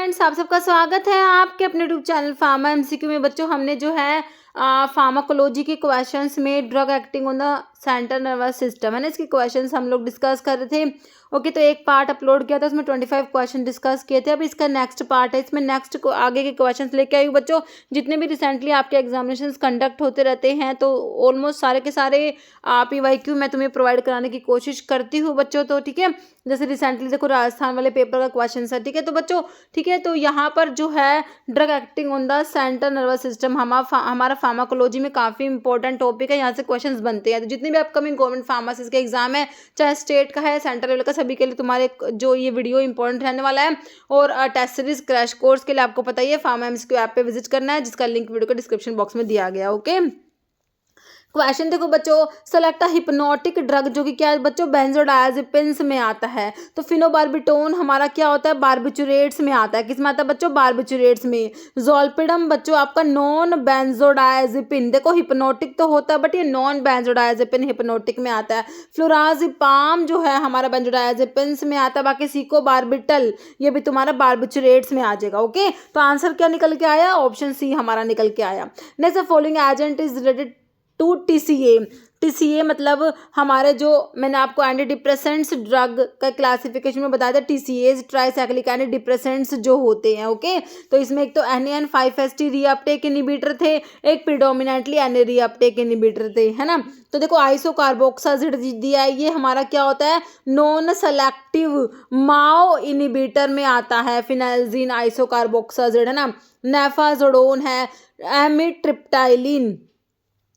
Friends, आप सबका स्वागत है आपके अपने यूट्यूब चैनल फार्मा एमसीक्यू में। बच्चों, हमने जो है फार्माकोलॉजी के क्वेश्चंस में drug acting on the central nervous system है ना, इसके क्वेश्चंस हम लोग डिस्कस कर रहे थे। ओके, तो एक पार्ट अपलोड किया था, उसमें 25 क्वेश्चन डिस्कस किए थे। अब इसका नेक्स्ट पार्ट है, इसमें नेक्स्ट को आगे के क्वेश्चंस लेके आई हूँ। बच्चों, जितने भी रिसेंटली आपके एग्जामिनेशंस कंडक्ट होते रहते हैं, तो ऑलमोस्ट सारे के सारे PYQ मैं तुम्हें प्रोवाइड कराने की कोशिश करती हूँ बच्चों। तो ठीक है, जैसे रिसेंटली देखो राजस्थान वाले पेपर का क्वेश्चन है, ठीक है। तो बच्चों ठीक है, तो यहाँ पर जो है drug acting on the central nervous system हमारा फार्माकोलॉजी में काफ़ी इंपॉर्टेंट टॉपिक है, यहाँ से क्वेश्चंस बनते हैं। तो जितने भी अपकमिंग गवर्नमेंट फार्मासिस्ट के एग्जाम है, चाहे स्टेट का है सेंट्रल लेवल का, सभी के लिए तुम्हारे जो ये वीडियो इंपॉर्टेंट रहने वाला है। और टेस्ट सीरीज क्रैश कोर्स के लिए आपको पता ही है, फार्मा एमसीक्यू ऐप पे विजिट करना है, जिसका लिंक वीडियो के डिस्क्रिप्शन बॉक्स में दिया गया। ओके, क्वेश्चन देखो बच्चों, सेलेक्ट अ हिप्नोटिक ड्रग, जो कि क्या है बच्चों, बेंजोडायजेपिन्स में आता है। तो फिनोबार्बिटोन हमारा क्या होता है, बार्बिचुरेट्स में आता है। किस में आता है बच्चों, बार्बिचुरेट्स में। जोल्पिडम बच्चों आपका नॉन बेंजोडायजेपिन, देखो हिप्नोटिक तो होता है बट ये नॉन बेंजोडायजेपिन हिप्नोटिक में आता है। फ्लोराजिपाम जो है हमारा बेंजोडायजेपिन्स में आता है। बाकी सीकोबार्बिटल ये भी तुम्हारा बार्बिचुरेट्स में आ जाएगा। ओके, तो आंसर क्या निकल के आया, ऑप्शन सी हमारा निकल के आया। Next, following agent is related to TCA। TCA मतलब हमारे जो मैंने आपको एंटी डिप्रेसेंट्स ड्रग का क्लासिफिकेशन में बताया था, TCAs ट्राइसाइक्लिक एंटी डिप्रेसेंट्स जो होते हैं। ओके, तो इसमें एक तो NAN5-HT रीअपटेक इनहिबिटर थे, एक प्रीडोमिनेंटली NA रीअपटेक इनहिबिटर थे, है ना। तो देखो आइसोकार्बोक्साजिड दिया है, ये हमारा क्या होता है, नॉन सेलेक्टिव माओ इनहिबिटर में आता है। फिनाइलजीन आइसोकार्बोक्साजिड है ना। नेफाजोडोन है, एमिट्रिप्टाइलिन,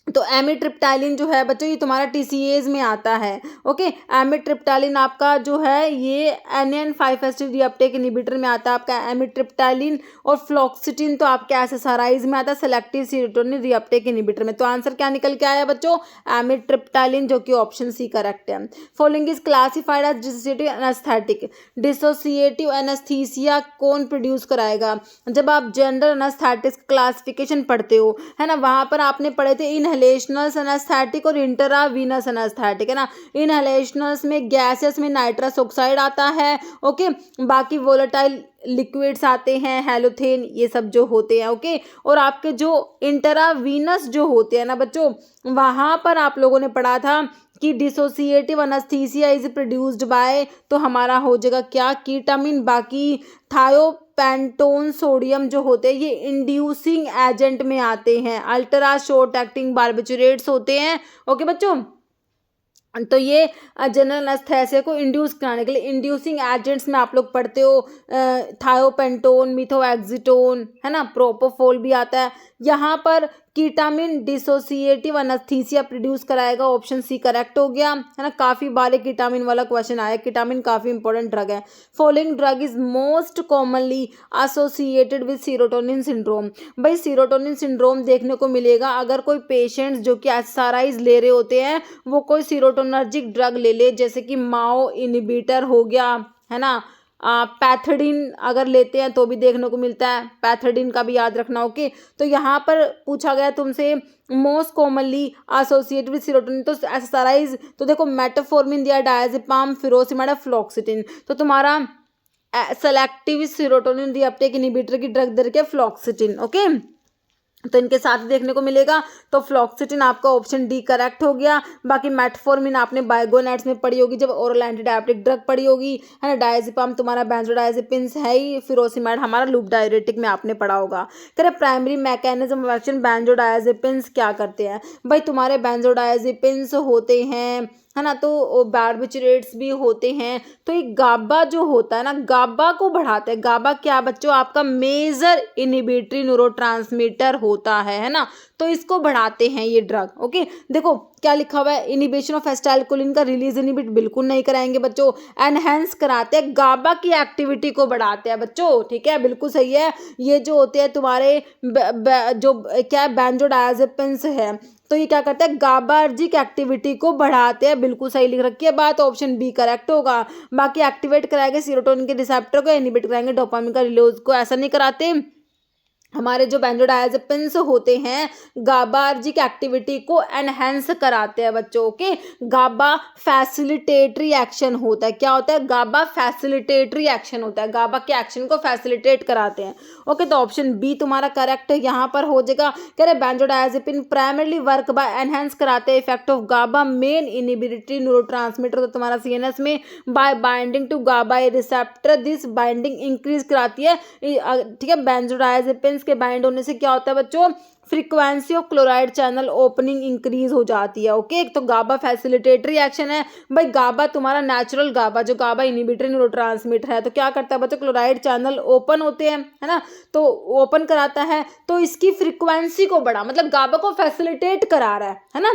तो एमिट्रिप्टाइलिन जो है बच्चों ये तुम्हारा TCAs में आता है। ओके, एमिट्रिप्टाइलिन आपका जो है ये NAN5-HT रीअपटेक इनहिबिटर में आता है आपका एमिट्रिप्टाइलिन। और फ्लॉक्सिटिन तो आपके SSRIs में आता है, सेलेक्टिव सीरोटोनिन रीअपटेक इनहिबिटर में। तो आंसर क्या निकल के आया बच्चों, एमिट्रिप्टाइलिन, जो कि ऑप्शन सी करेक्ट है। Following is classified as dissociative anaesthetic. Dissociative anaesthesia कौन प्रोड्यूस कराएगा, जब आप जनरल एनेस्थेटिक्स क्लासिफिकेशन पढ़ते हो, है ना, वहां पर आपने पढ़े थे इनहेलेशनल एनेस्थेटिक और इंट्रावीनस एनेस्थेटिक, है ना। इनहेलेशनल्स में गैसेस में नाइट्रस ऑक्साइड आता है। ओके, बाकी वोलेटाइल लिक्विड्स आते हैं, हेलोथेन, ये सब जो होते हैं। ओके, और आपके जो इंट्रावीनस जो होते हैं ना बच्चों, वहां पर आप लोगों ने पढ़ा था कि dissociative anaesthesia is produced by, तो हमारा हो जाएगा क्या, कीटामिन। बाकी थायोपेंटोन सोडियम जो होते हैं ये इंड्यूसिंग एजेंट में आते हैं, अल्ट्रा शॉर्ट एक्टिंग बार्बिचुरेट्स होते हैं। ओके बच्चों, तो ये जनरल एनेस्थेसिया को इंड्यूस कराने के लिए इंड्यूसिंग एजेंट्स में आप लोग पढ़ते हो, थायोपेंटोन, मिथोएक्सिटोन, है ना, प्रोपोफोल भी आता है। यहाँ पर कीटामिन डिसोसिएटिव एनेस्थीसिया प्रोड्यूस कराएगा, ऑप्शन सी करेक्ट हो गया, है ना। काफ़ी बार कीटामिन वाला क्वेश्चन आया, कीटामिन काफ़ी इंपॉर्टेंट ड्रग है। Following drug is most commonly associated with serotonin syndrome. भाई सीरोटोनिन सिंड्रोम देखने को मिलेगा अगर कोई पेशेंट्स जो कि SSRIs ले रहे होते हैं, वो कोई सीरोटोनर्जिक ड्रग ले ले, जैसे कि माओ इनहिबिटर हो गया, है ना। पैथोडिन अगर लेते हैं तो भी देखने को मिलता है, पैथोडिन का भी याद रखना। ओके, तो यहाँ पर पूछा गया तुमसे most commonly associated with serotonin, तो SSRIs तो देखो मेटफॉर्मिन दिया, डायजेपाम, फिरोसिमाइड, फ्लॉक्सिटिन। तो तुम्हारा सेलेक्टिव सीरोटोनिन रीअपटेक इनहिबिटर की ड्रग दर के फ्लॉक्सिटिन। ओके, तो इनके साथ देखने को मिलेगा, तो फ्लॉक्सिटिन आपका ऑप्शन डी करेक्ट हो गया। बाकी मेटफॉर्मिन आपने बायोगोनेट्स में पढ़ी होगी जब ओरल एंटीडायबिटिक ड्रग पढ़ी होगी, है ना। डायजेपाम तुम्हारा बेंजोडायजेपिन्स है ही, फिरोसिमाइड हमारा लूप डायरेटिक में आपने पढ़ा होगा। कह प्राइमरी मैकेनिज्म ऑफ एक्शन बेंजोडायजेपिन्स क्या करते हैं, भाई तुम्हारे बेंजोडायजेपिन्स होते हैं, है ना, तो बार्बिचुरेट्स भी होते हैं। तो ये गाबा जो होता है ना, गाबा को बढ़ाते हैं। गाबा क्या बच्चों, आपका मेजर इनहिबिटरी न्यूरोट्रांसमीटर होता है ना, तो इसको बढ़ाते हैं ये ड्रग। ओके, देखो क्या लिखा हुआ है, इनिबिशन ऑफ एसिटाइलकोलिन का रिलीज इनिबिट बिल्कुल नहीं कराएंगे बच्चों, एनहेंस कराते हैं, गाबा की एक्टिविटी को बढ़ाते हैं बच्चों। ठीक है, बिल्कुल सही है। ये जो होते हैं तुम्हारे जो क्या है, बेंजोडायजेपिन्स है, तो ये क्या करता है, गाबार्जिक एक्टिविटी को बढ़ाते हैं। बिल्कुल सही लिख रखी है बात, ऑप्शन बी करेक्ट होगा। बाकी एक्टिवेट कराएंगे सीरोटोनिन के रिसेप्टर को, इनहिबिट कराएंगे डोपामिन का रिलीज को, ऐसा नहीं कराते। हमारे जो बेंजोडायजेपिन्स होते हैं गाबार्जिक एक्टिविटी को एनहेंस कराते हैं बच्चों। ओके, गाबा फैसिलिटेटरी एक्शन होता है। क्या होता है? गाबा फैसिलिटेटरी एक्शन होता है, गाबा के एक्शन को फैसिलिटेट कराते हैं। ओके, तो ऑप्शन बी तुम्हारा करेक्ट यहाँ पर हो जाएगा। कह रहे benzodiazepine primarily work by enhance कराते हैं effect of GABA main inhibitory neurotransmitter, तो तुम्हारा सीएनएस में by binding to GABA receptor this binding increase कराती है। ठीक है, बेंजोडायजेपिन के बाइंड होने से क्या होता है बच्चों? Frequency of chloride channel opening increase हो जाती है। ओके, तो गाबा फैसिलिटेटरी एक्शन है भाई। गाबा तुम्हारा नेचुरल गाबा, जो गाबा इनहिबिटरी न्यूरोट्रांसमीटर है, तो क्या करता है बच्चों? क्लोराइड चैनल ओपन होते हैं, है ना, तो ओपन कराता है, तो इसकी फ्रीक्वेंसी को बढ़ा, मतलब गाबा को फैसिलिटेट करा रहा है ना,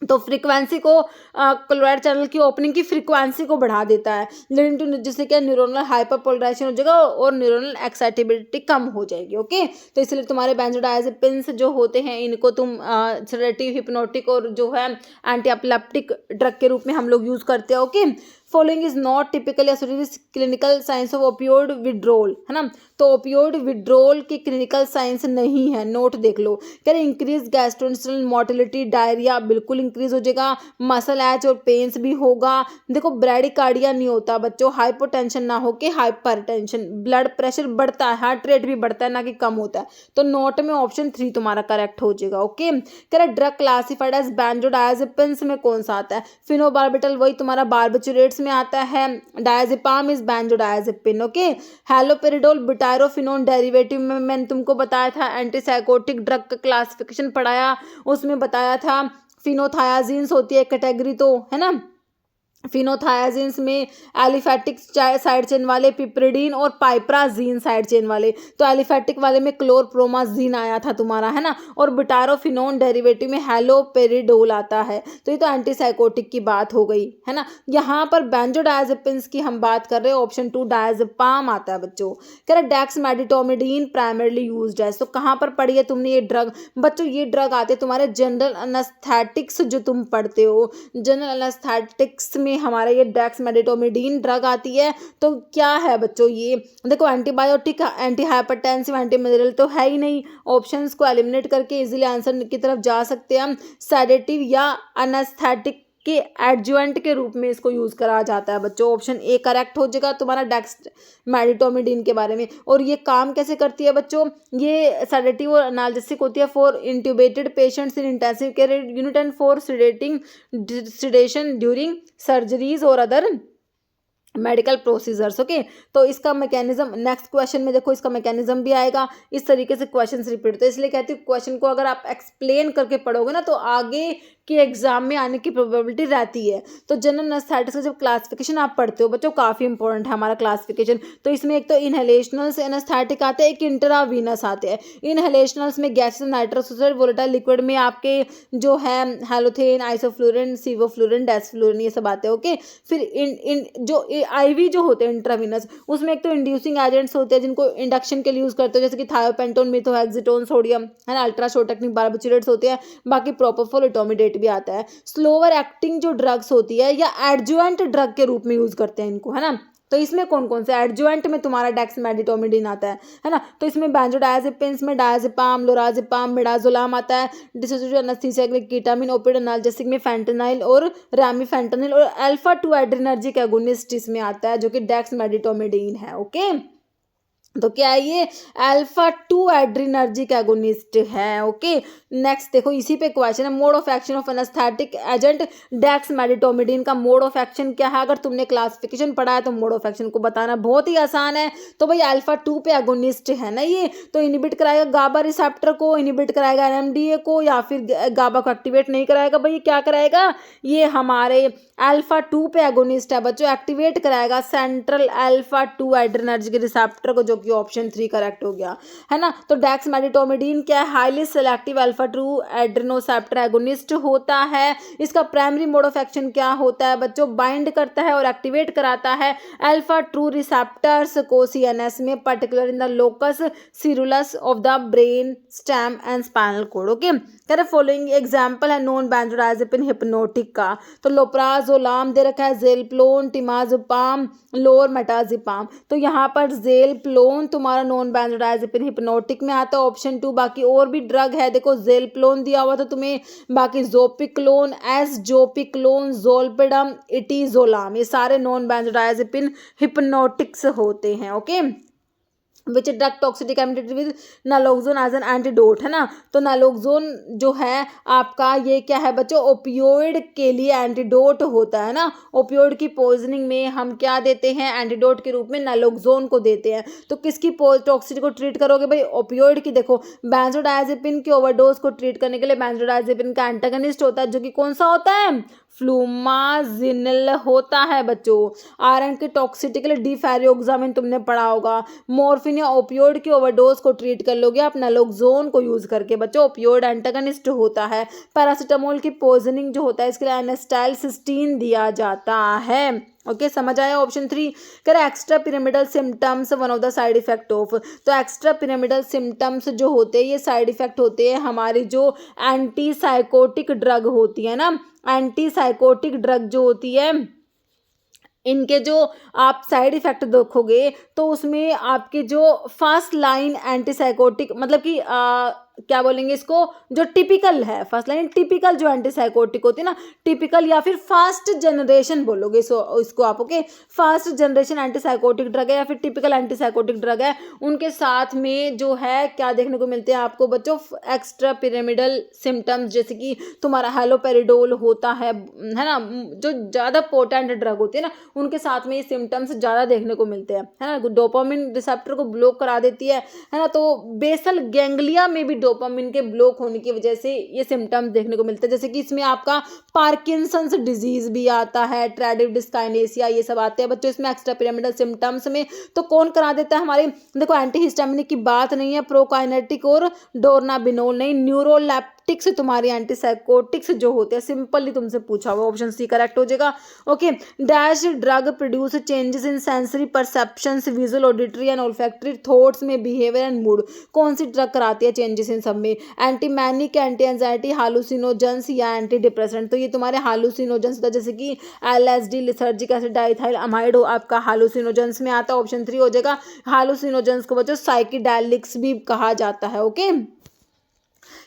तो फ्रीक्वेंसी को क्लोराइड चैनल की ओपनिंग की फ्रीक्वेंसी को बढ़ा देता है, लीडिंग टू, जिससे क्या न्यूरोनल हाइपरपोलराइजेशन हो जाएगा और न्यूरोनल एक्साइटेबिलिटी कम हो जाएगी। ओके, तो इसलिए तुम्हारे बेंजोडायजेपिन्स जो होते हैं इनको तुम सेडेटिव, हिप्नोटिक और जो है एंटी एपिलेप्टिक ड्रग के रूप में हम लोग यूज करते हैं। Okay, following is not typically associated clinical science of opioid withdrawal, है ना, तो ओपियोइड विड्रोल की क्लिनिकल साइंस नहीं है, नोट देख लो। कह रहे इंक्रीज गैस्ट्रोइंटेस्टाइनल मोटिलिटी, डायरिया बिल्कुल इंक्रीज हो जाएगा, मसल एच और पेन्स भी होगा। देखो ब्रैडिकार्डिया नहीं होता बच्चों, हाइपोटेंशन ना हो के हाइपरटेंशन, ब्लड प्रेशर बढ़ता है, हार्ट रेट भी बढ़ता है, ना कि कम होता है, तो नोट में ऑप्शन 3 तुम्हारा करेक्ट हो जाएगा। ओके, कह रहे ड्रग क्लासिफाइड एज बेंजोडायजेपिन्स में कौन सा आता है? फिनोबार्बिटल वही तुम्हारा बार्बिचुरेट्स में आता है, डायजेपाम इज बेंजोडायजेपिन। ओके, हैलोपेरिडोल बुटायरोफिनोन डेरिवेटिव में मैंने तुमको बताया था, एंटीसाइकोटिक ड्रग का क्लासिफिकेशन पढ़ाया, उसमें बताया था फिनोथायाजीन्स होती है कैटेगरी, तो है ना, फिनोथायाजीन्स में एलिफेटिक साइड चेन वाले, पिप्रिडीन और पाइप्राजीन साइड चेन वाले, तो एलिफेटिक वाले में क्लोरप्रोमाजीन आया था तुम्हारा, है ना, और बुटारोफिनोन डेरिवेटिव में हैलोपेरिडोल आता है, तो ये तो एंटीसाइकोटिक की बात हो गई, है ना। यहाँ पर बेंजोडायजेपिन्स की हम बात कर रहे हैं, ऑप्शन 2 डायजेपाम आता है बच्चों। कह रहे डेक्समेडिटोमिडीन प्राइमरली यूज्ड है, तो कहाँ पर पढ़ी है तुमने ये ड्रग बच्चों? ये ड्रग आते तुम्हारे जनरल एनेस्थेटिक्स जो तुम पढ़ते हो, जनरल एनेस्थेटिक्स में हमारा ये डेक्समेडिटोमिडीन ड्रग आती है। तो क्या है बच्चों? ये देखो antibiotic, anti hypertensive, anti malarial तो है ही नहीं, ऑप्शंस को एलिमिनेट करके इजीली आंसर की तरफ जा सकते हैं हम। सेडेटिव या एनेस्थेटिक के एडजुवेंट के रूप में इसको यूज करा जाता है बच्चों, ऑप्शन ए करेक्ट हो जाएगा तुम्हारा डेक्समेडिटोमिडीन के बारे में। और ये काम कैसे करती है बच्चों? ये सेडेटिव और एनाल्जेसिक होती है for intubated patients in intensive care unit and for sedation during surgeries और अदर मेडिकल प्रोसीजर्स। ओके, तो इसका मैकेनिज्म नेक्स्ट क्वेश्चन में देखो, इसका मैकेनिज्म भी आएगा, इस तरीके से क्वेश्चन रिपीट, तो इसलिए कहती हूँ क्वेश्चन को अगर आप एक्सप्लेन करके पढ़ोगे ना तो आगे के एग्जाम में आने की प्रोबेबिलिटी रहती है। तो जनरल एनेस्थेटिक्स का जब क्लासिफिकेशन आप पढ़ते हो बच्चों, काफ़ी इंपॉर्टेंट है हमारा क्लासिफिकेशन। तो इसमें एक तो इनहेलेशनल्स एनेस्थेटिक आते हैं, एक इंट्रावीनस आते हैं। इनहेलेशनल्स में gases, nitrous oxide, volatile liquid में आपके जो है हैलोथेन, आइसोफ्लोरिन, सिवोफ्लोरिन, डेस्फ्लोरिन, ये सब आते हैं। ओके, फिर इन जो आईवी जो होते हैं इंट्रावीनस, उसमें एक तो इंड्यूसिंग एजेंट्स होते हैं जिनको इंडक्शन के लिए यूज करते हो, जैसे कि थायोपेंटोन, मिथोहेक्सिटोन, सोडियम, है ना, अल्ट्रा शॉर्ट एक्टिंग बार्बिचुरेट्स होते हैं। बाकी प्रोपोफॉल, इटोमिडेट भी आता है। स्लोअर एक्टिंग जो ड्रग्स होती है या एडजुवेंट ड्रग के रूप में यूज करते हैं इनको, है ना। तो इसमें कौन कौन से? एडजुवेंट में तुम्हारा डेक्समेडिटोमिडीन आता है ना, तो इसमें बेंजोडायजेपिन्स में डायजेपाम, लोराजेपाम, मिडाजोलाम आता है। डिसोसिएटिव एनेस्थीसिया के लिए कीटामिन, ओपिड एनाल्जेसिक में फेंटेनाइल और रैमीफेंटेनिल, और अल्फा 2 एड्रिनर्जिक एगोनिस्ट इसमें आता है जो कि डेक्समेडिटोमिडीन है। ओके, तो क्या है ये? अल्फा 2 एड्रिनर्जिक एगोनिस्ट है। ओके, नेक्स्ट देखो, इसी पे क्वेश्चन है, mode of action of anaesthetic agent dexmedetomidine का मोड ऑफ एक्शन क्या है? अगर तुमने क्लासिफिकेशन पढ़ा है तो मोड ऑफ एक्शन को बताना बहुत ही आसान है। तो भाई अल्फा 2 पे एगोनिस्ट है ना ये, तो इनिबिट कराएगा गाबा रिसेप्टर को, इनिबिट कराएगा एनएमडीए को, या फिर गाबा को एक्टिवेट नहीं कराएगा। भाई क्या कराएगा? ये हमारे अल्फा 2 पे एगोनिस्ट है बच्चों, एक्टिवेट कराएगा सेंट्रल अल्फा 2 एड्रिनर्जिक रिसेप्टर को, जो कि ऑप्शन 3 करेक्ट हो गया, है ना। तो डेक्समेडिटोमिडीन क्या है? हाईली सेलेक्टिव अल्फा 2 एड्रिनोसेप्टर एगोनिस्ट होता है। इसका प्राइमरी मोड ऑफ एक्शन क्या होता है बच्चों? बाइंड करता है और एक्टिवेट कराता है अल्फा 2 रिसेप्टर्स को सीएनएस में, particular in the locus coeruleus of the brain stem and spinal cord. Okay, कह फॉलोइंग एग्जाम्पल है नॉन बेंजोडायजेपिन हिप्नोटिक का, तो लोप्राजोलाम दे रखा है, जेलप्लोन, टिमाजोपाम, लोर मेटाजिपाम। तो यहाँ पर जेलप्लोन नालोगोन तुम्हारा नॉन बेंजोडाइजेपिन हिप्नोटिक में आता है ऑप्शन 2। बाकी और भी ड्रग है, देखो ज़ेलप्लोन दिया हुआ था तुम्हें, बाकी ज़ोपिक्लोन, एसजोपिक्लोन, ज़ोलपेडम, इटिज़ोलाम, ये सारे नॉन बेंजोडाइजेपिन हिप्नोटिक्स होते हैं। Okay, which drug toxicity committed with naloxone as an antidote, है ना। तो नालोक्सोन जो है आपका ये क्या है बच्चों, ओपियोइड के लिए एंटीडोट होता है ना। ओपियोइड की पॉइजनिंग में हम क्या देते हैं, एंटीडोट के रूप में नालोक्सोन को देते हैं। तो किसकी टॉक्सिटी को ट्रीट करोगे भाई, ओपियोइड की। देखो बेंजोडाइजेपिन की ओवरडोज को ट्रीट करने के लिए बेंजोडाइजेपिन का एंटागनिस्ट होता है, जो कि कौन सा होता है, फ्लूमाजिनल होता है बच्चों। आयरन की टॉक्सिटी के लिए डिफेरियोक्सामिन तुमने पढ़ा होगा। मॉर्फिन या ओपियोइड की ओवरडोज को ट्रीट कर लोगे आप नालोक्सोन को यूज करके बच्चों, ओपियोइड एंटागनिस्ट होता है। पैरासीटामोल की पॉइजनिंग जो होता है इसके लिए एनास्टाइलसिस्टीन दिया जाता है। ओके, समझ आया। ऑप्शन 3 करें, extra pyramidal symptoms one of the side effect of. तो एक्स्ट्रा पिरामिडल सिम्टम्स जो होते हैं ये साइड इफेक्ट होते हैं हमारी जो एंटी साइकोटिक ड्रग होती है ना। एंटी साइकोटिक ड्रग जो होती है इनके जो आप साइड इफेक्ट देखोगे तो उसमें आपके जो फर्स्ट लाइन एंटीसाइकोटिक मतलब कि क्या बोलेंगे इसको, जो टिपिकल है, फर्स्ट लाइन टिपिकल जो एंटीसाइकोटिक होती है ना, टिपिकल या फिर फर्स्ट जनरेशन बोलोगे इसको आप। Okay, first generation antipsychotic drug है या फिर टिपिकल एंटीसाइकोटिक ड्रग है, उनके साथ में जो है क्या देखने को मिलते हैं आपको बच्चों, एक्स्ट्रा पिरामिडल सिम्टम्स, जैसे कि तुम्हारा हैलोपेरिडोल होता है ना, जो ज़्यादा पोटेंट ड्रग होती है ना उनके साथ में ये सिम्टम्स ज़्यादा देखने को मिलते हैं, है ना। डोपामिन रिसेप्टर को ब्लॉक करा देती है ना। तो बेसल गैंग्लिया में भी डोपामिन के ब्लॉक होने की वजह से ये सिम्टम्स देखने को मिलते हैं, जैसे कि इसमें आपका पार्किंसंस डिजीज भी आता है, ट्रेडिव डिस्काइनेसिया, ये सब आते हैं बच्चों इसमें एक्स्ट्रा पिरामिडल सिम्टम्स में। तो कौन करा देता है हमारे, देखो एंटीहिस्टामिनिक की बात नहीं है, प्रोकाइनेटिक और डोर्नाबिनोल नहीं, न्यूरोलेप्टिक्स तुम्हारी एंटीसाइकोटिक्स जो होते हैं, सिंपली तुमसे पूछा हुआ, ऑप्शन सी करेक्ट हो जाएगा। Okay, dash drug produce changes in sensory perceptions, visual, auditory and olfactory, thoughts में, बिहेवियर एंड मूड। कौन सी ड्रग कराती है चेंजेस इन सब में, एंटी मैनिक, एंटी एंजाइटी, हालुसिनोजेंस या एंटी डिप्रेसेंट। तो ये तुम्हारे हालुसिनोजेंस होता है, जैसे कि LSD, lysergic acid, diethyl amide आपका हालुसिनोजेंस में आता है, ऑप्शन 3 हो जाएगा। हालुसिनोजेंस को बच्चों साइकिडेलिक्स भी कहा जाता है। ओके,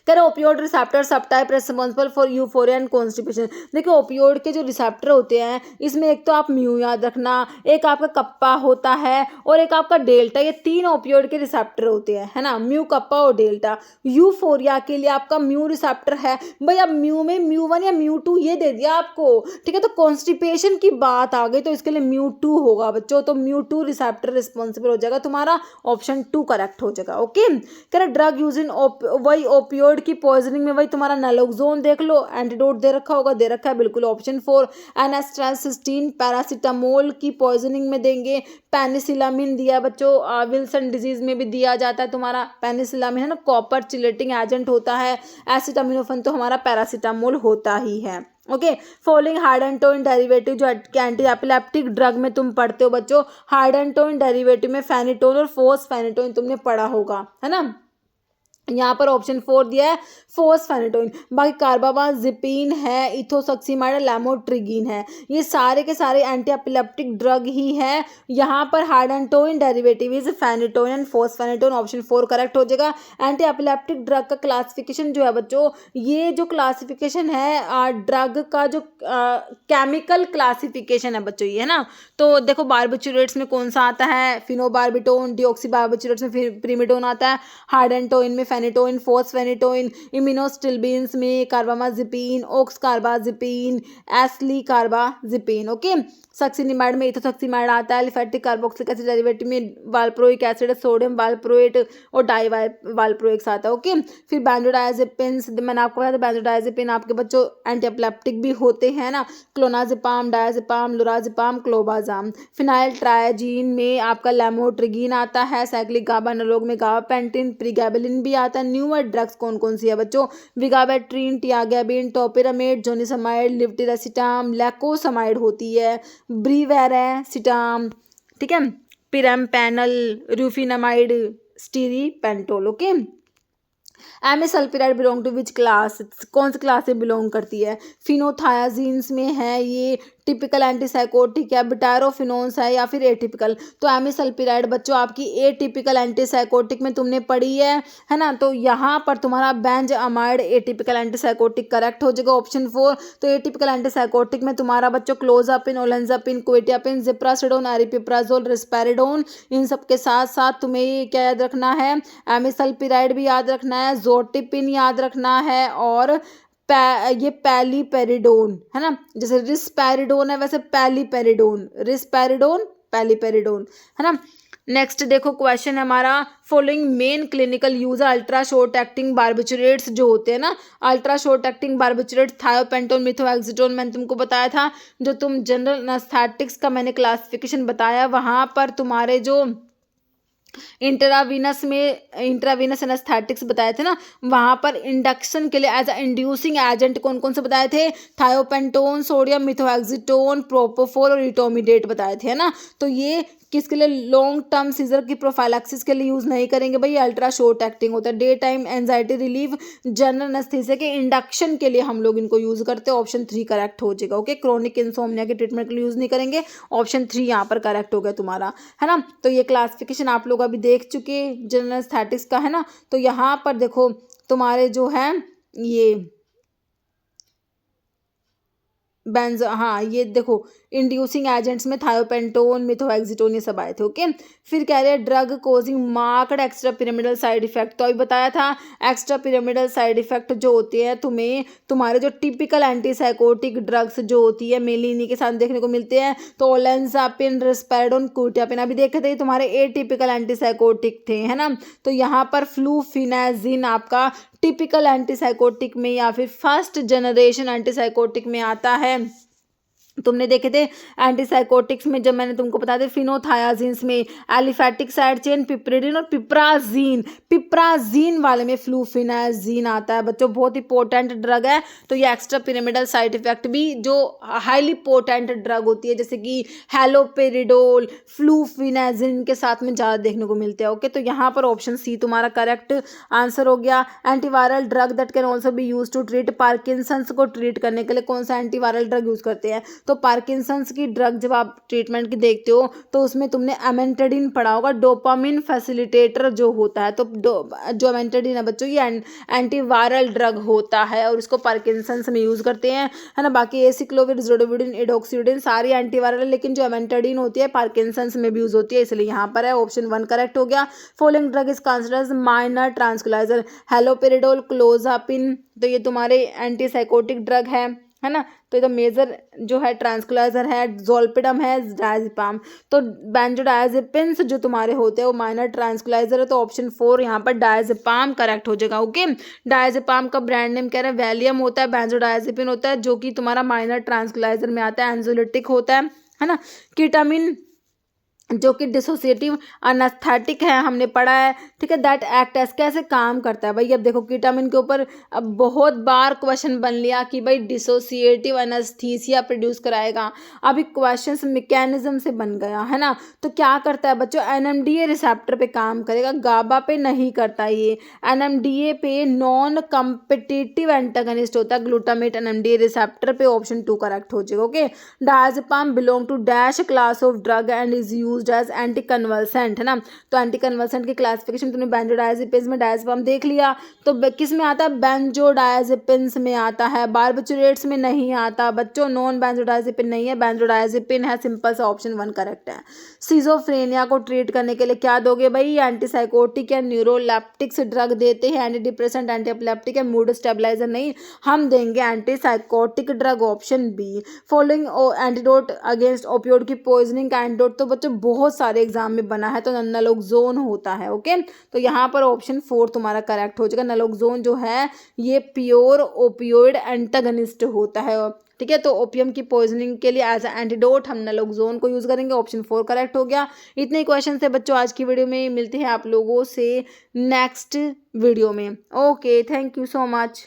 करें opioid receptor subtype responsible for euphoria and constipation. देखिए ओपियोइड के जो रिसेप्टर होते हैं इसमें एक तो आप म्यू याद रखना, एक आपका कप्पा होता है और एक आपका डेल्टा, ये 3 ओपियोइड के रिसेप्टर होते हैं, है ना, म्यू, कप्पा और डेल्टा। यूफोरिया के लिए आपका म्यू रिसेप्टर है भाई, अब म्यू में म्यू1 या म्यू2 ये दे दिया आपको, ठीक है। तो कॉन्स्टिपेशन की बात आ गई तो इसके लिए म्यू2 होगा बच्चों, तो म्यू2 रिसेप्टर रिस्पॉन्सिबल हो जाएगा तुम्हारा, ऑप्शन 2 करेक्ट हो जाएगा। ओके, करें ड्रग यूज इन वही ओपियोइड की पॉइजनिंग में, वही तुम्हारा नालोक्सोन देख लो, एंटीडोट दे रखा होगा, दे रखा है बिल्कुल, ऑप्शन 4। एनास्टाइलसिस्टीन पैरासीटामोल की पॉइजनिंग में देंगे, पेनिसिलामिन दिया बच्चों, विल्सन डिजीज में भी दिया जाता है तुम्हारा पेनिसिलामिन, है ना, कॉपर चिलेटिंग एजेंट होता है। एसिटामिनोफेन तो हमारा पैरासीटामोल होता ही है। ओके, फॉलोइंग हाइडेंटोइन डेरिवेटिव जो एंटी एपिलेप्टिक ड्रग में तुम पढ़ते हो बच्चों, हाइडेंटोइन डेरिवेटिव में फेनिटोन और फोस्फेनिटोइन तुमने पढ़ा होगा, है ना। यहाँ पर ऑप्शन 4 दिया है फोस्फेनिटोइन। बाकी कार्बामाजिपिन है, इथोसक्सीमाइड, लैमोट्रिगिन है, ये सारे के सारे एंटी एपिलेप्टिक ड्रग ही है। यहाँ पर hydantoin derivative is phenytoin and fosphenytoin, option 4 correct हो जाएगा। एंटी एपिलेप्टिक ड्रग का क्लासिफिकेशन जो है बच्चों, ये जो क्लासिफिकेशन है ड्रग का जो केमिकल क्लासिफिकेशन है बच्चों ये, है ना। तो देखो बारबिचुरेट्स में कौन सा आता है, फिनोबार्बिटोन, डिऑक्सी बारबिचुरेट्स में प्रीमिडोन आता है, हाइडेंटोइन में फेनिटोइन, फोस्फेनिटोइन, इम्यूनोस्टिल्बिन्स में कार्बामाजिपिन, ऑक्स कार्बाजिपिन, एस्ली कार्बाजिपिन। ओके, सक्सिनिमाइड में इथोसक्सीमाइड आता है, एलिफेटिक कार्बोक्सिलिक एसिड डेरिवेटिव में वाल्प्रोइक एसिड, सोडियम वाल्प्रोएट और डाई वाल्प्रोइक्स आता है। ओके, फिर बेंजोडाइजेपिन्स, मैंने आपको बताया था बेंजोडाइजेपिन आपके बच्चों एंटी एपिलेप्टिक भी होते हैं ना, क्लोनाजिपाम, डायजिपाम, लोराजिपाम, क्लोबाजाम। फिनाइल ट्राइजीन में आपका लैमोट्रिगिन आता है, साइक्लिक गाबा एनालॉग में गाबापेंटिन, प्रीगैबलिन भी आता है। न्यूअर ड्रग्स कौन कौन सी है बच्चों, विगाबेट्रिन, टियागैबिन, टोपिरामेड, जोनिसमाइड, लिफ्टिरासिटाम, लैकोसमाइड होती है, ब्रीवेरासिटाम, ठीक है, perampanel, rufinamide, stiripentol. Okay, amisulpride belong to which class, कौन सी क्लास से बिलोंग करती है, फिनोथायाजीन्स में है ये, टिपिकल एंटीसाइकोटिक है, बुटायरोफिनोन्स है या फिर एटिपिकल। तो एमिसल्पिराइड बच्चों आपकी एटिपिकल एंटीसाइकोटिक में तुमने पढ़ी है ना। तो यहाँ पर तुम्हारा बेंजअमाइड एटिपिकल एंटीसाइकोटिक करेक्ट हो जाएगा ऑप्शन 4। तो एटिपिकल एंटीसाइकोटिक में तुम्हारा बच्चों क्लोजापिन, ओलेंजापिन, क्विटियापिन, जिप्रासिडोन, एरिपिप्राजोल, रिस्पेरिडोन, इन सब के साथ साथ तुम्हें क्या याद रखना है, एमिसल्पिराइड भी याद रखना है, जोटिपिन याद रखना है, और ये पैलीपेरिडोन है ना, जैसे रिस्पेरिडोन है वैसे पैलीपेरिडोन, रिस्पेरिडोन पैलीपेरिडोन है ना। नेक्स्ट देखो क्वेश्चन हमारा, following main clinical use ultra short acting barbiturates जो होते हैं ना, ultra short acting barbiturates thiopentone, methohexitone, मैंने तुमको बताया था, जो तुम जनरल एनेस्थेटिक्स का मैंने क्लासिफिकेशन बताया वहाँ पर तुम्हारे जो इंट्रावीनस एनेस्थेटिक्स बताए थे ना, वहाँ पर इंडक्शन के लिए एज अ इंड्यूसिंग एजेंट कौन कौन से बताए थे, थायोपेंटोन, सोडियम मिथोएक्सिटोन, प्रोपोफोल और इटोमिडेट बताए थे, है ना। तो ये किसके लिए, लॉन्ग टर्म सीजर की प्रोफाइलैक्सिस के लिए यूज़ नहीं करेंगे भाई, अल्ट्रा शॉर्ट एक्टिंग होता है। Day time anxiety relief, general anaesthesia के इंडक्शन के लिए हम लोग इनको यूज़ करते हैं, ऑप्शन 3 करेक्ट हो जाएगा। ओके, क्रोनिक इंसोम्निया के ट्रीटमेंट के लिए यूज़ नहीं करेंगे, ऑप्शन 3 यहाँ पर करेक्ट हो गया तुम्हारा, है ना। तो ये क्लासिफिकेशन आप लोग अभी देख चुके जनरल एनेस्थेटिक्स का, है ना। तो यहाँ पर देखो तुम्हारे जो है ये हाँ ये देखो इंड्यूसिंग एजेंट्स में थायोपेंटोन, मिथोएक्सिटोन ये सब आए थे। ओके, फिर कह रहे हैं drug causing marked extra pyramidal side effect. तो अभी बताया था एक्स्ट्रा पिरामिडल साइड इफेक्ट जो होते हैं तुम्हें तुम्हारे जो टिपिकल एंटीसाइकोटिक ड्रग्स जो होती है मेनली इन्हीं के साथ देखने को मिलते हैं। तो ओलेंजापिन, रिस्पेरिडोन, क्विटियापिन अभी देखे थे तुम्हारे एटिपिकल एंटीसाइकोटिक थे, है ना। तो यहाँ पर फ्लूफिनाजिन आपका टिपिकल एंटीसाइकोटिक में या फिर फर्स्ट जनरेशन एंटीसाइकोटिक में आता है। तुमने देखे थे एंटीसाइकोटिक्स में, जब मैंने तुमको बताया था फिनोथायाजिन्स में एलिफैटिक साइड चेन, पिप्रिडिन और पिप्राजीन वाले में फ्लूफिनाजीन आता है बच्चों, बहुत ही पोटेंट ड्रग है। तो ये एक्स्ट्रा पिरामिडल साइड इफेक्ट भी जो हाईली पोटेंट ड्रग होती है जैसे कि हैलोपेरिडोल, फ्लूफिनाजिन के साथ में ज़्यादा देखने को मिलते हैं। ओके, तो यहाँ पर ऑप्शन सी तुम्हारा करेक्ट आंसर हो गया। Antiviral drug that can also be use to treat Parkinson's को ट्रीट करने के लिए कौन सा एंटीवायरल ड्रग यूज करते हैं। तो पार्किंसंस की ड्रग जब आप ट्रीटमेंट की देखते हो तो उसमें तुमने एमेंटेडिन पढ़ा होगा, डोपामिन फैसिलिटेटर जो होता है। तो जो एमेंटेडिन है बच्चों ये एंटीवायरल ड्रग होता है और इसको पार्किंसंस में यूज़ करते हैं, है ना। बाकी एसिक्लोविर, जोडोविडिन, एडोक्सिडिन सारी एंटीवायरल, लेकिन जो एमेंटेडिन होती है पार्किंसंस में भी यूज़ होती है, इसलिए यहाँ पर है ऑप्शन 1 करेक्ट हो गया। Following drug is considered minor tranquilliser, haloperidol, clozapine, तो ये तुम्हारे एंटीसाइकोटिक ड्रग है ना। तो ये तो मेजर जो है ट्रांसक्युलाइजर है, जोल्पिडम है, डायजेपाम। तो बेंजोडायजेपिन्स जो तुम्हारे होते हैं वो माइनर ट्रांसक्युलाइजर है, तो ऑप्शन 4 यहाँ पर डायजेपाम करेक्ट हो जाएगा। ओके, डायजेपाम का ब्रांड नेम कह रहे हैं वैलियम होता है, बेंजोडायजेपिन होता है जो कि तुम्हारा माइनर ट्रांसक्युलाइजर में आता है, एंजोलिटिक होता है ना। कीटामिन जो कि डिसोसिएटिव अनेस्थेटिक है हमने पढ़ा है, ठीक है। दैट एक्ट एज कैसे काम करता है भाई, अब देखो कीटामिन के ऊपर अब बहुत बार क्वेश्चन बन लिया कि भाई डिसोसिएटिव एनेस्थीसिया प्रोड्यूस कराएगा। अभी क्वेश्चंस मैकेनिज्म से बन गया, है ना। तो क्या करता है बच्चों, एनएमडीए रिसेप्टर पे काम करेगा, गाबा पे नहीं करता। ये एनएमडीए पे नॉन कम्पिटिटिव एंटागनिस्ट होता है, ग्लूटामेट एनएमडीए रिसेप्टर पे, ऑप्शन 2 करेक्ट हो जाएगा। Okay, diazepam belong to dash class of drug and is used as anti convulsant, है ना। तो एंटी कन्वल्सेंट की क्लासिफिकेशन तुमने बेंजोडायजेपिन्स में डायजेपाम देख लिया, तो किस में आता है, बेंजोडायजेपिन्स में आता है, बार्बिचुरेट्स में नहीं आता बच्चों, नॉन बेंजोडायजेपिन नहीं है, बेंजोडायजेपिन है, सिंपल सा ऑप्शन 1 करेक्ट है। सिजोफ्रेनिया को ट्रीट करने के लिए क्या दोगे भाई, एंटीसाइकोटिक या न्यूरोलेप्टिक्स ड्रग देते हैं, एंटी डिप्रेसेंट, एंटी एपिलेप्टिक या मूड स्टेबलाइजर नहीं, हम देंगे antipsychotic drug, option B. Following antidote against opioid की पॉइजनिंग का एंटीडोट तो बच्चों बहुत सारे एग्जाम में बना है, तो नलोक्सोन होता है। ओके, तो यहाँ पर ऑप्शन 4 तुम्हारा करेक्ट हो जाएगा। नलोक्सोन जो है ये प्योर ओपियोइड एंटागनिस्ट होता है, ठीक है। तो ओपियम की पॉइजनिंग के लिए एज अ एंटीडोट हम नलोक्सोन को यूज़ करेंगे, ऑप्शन 4 करेक्ट हो गया। इतने क्वेश्चन थे बच्चों आज की वीडियो में, मिलते हैं आप लोगों से नेक्स्ट वीडियो में। Okay, thank you so much.